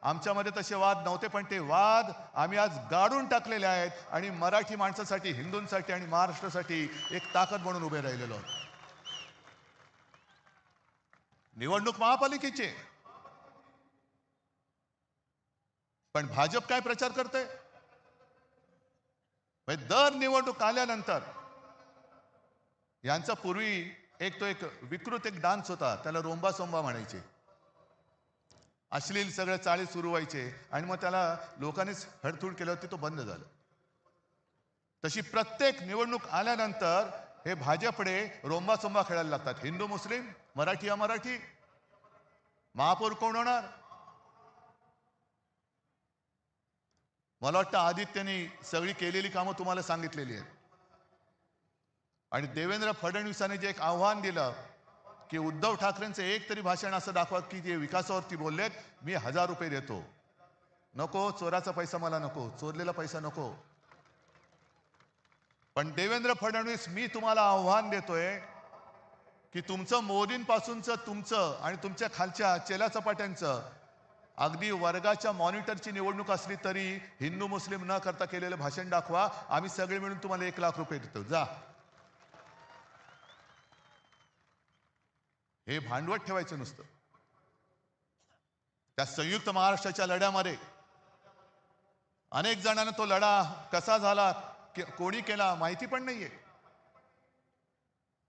आमच्यामध्ये तसे वाद नव्हते, पण ते वाद आम्ही आज गाडून टाकलेले आहेत आणि मराठी माणसासाठी, हिंदूंसाठी आणि महाराष्ट्रासाठी एक ताकद म्हणून उभे राहिलेलो आहोत. निवडणूक महापालिकेची, पण भाजप काय प्रचार करते? दर निवडणूक आल्यानंतर यांचा पूर्वी एक विकृत डान्स होता, त्याला रोंबा सोंबा म्हणायचे. अश्लील सगळं चाळी सुरू व्हायचे आणि मग त्याला लोकांनीच हडतूड केल्यावरती तो बंद झाला. तशी प्रत्येक निवडणूक आल्यानंतर हे भाजपडे रोंबा सोंबा खेळायला लागतात. हिंदू मुस्लिम, मराठी अमराठी, महापौर कोण होणार. मला वाटतं आदित्यने सगळी केलेली कामं तुम्हाला सांगितलेली आहेत. आणि देवेंद्र फडणवीसांनी जे एक आव्हान दिलं की उद्धव ठाकरेंचं एक तरी भाषण असं दाखवा की जे विकासावरती बोललेत, मी 1000 रुपये देतो. नको, चोराचा पैसा मला नको, चोरलेला पैसा नको. पण देवेंद्र फडणवीस, मी तुम्हाला आव्हान देतोय की तुमचं मोदींपासूनचं तुमचं आणि तुमच्या खालच्या चेला चपाट्यांचं अगदी वर्गाच्या मॉनिटरची निवडणूक असली तरी हिंदू मुस्लिम न करता केलेलं भाषण दाखवा. आम्ही सगळे मिळून तुम्हाला 1 लाख रुपये देतो. जा. हे भांडवत ठेवायचं नुसतं. त्या संयुक्त महाराष्ट्राच्या लढ्यामध्ये अनेक जणांना तो लढा कसा झाला, कोणी केला माहिती पण नाहीये.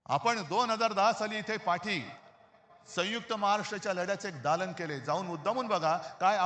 आपण 2010 साली इथे पाठी संयुक्त महाराष्ट्राच्या लढ्याचे एक दालन केले. जाऊन मुद्दामून बघा काय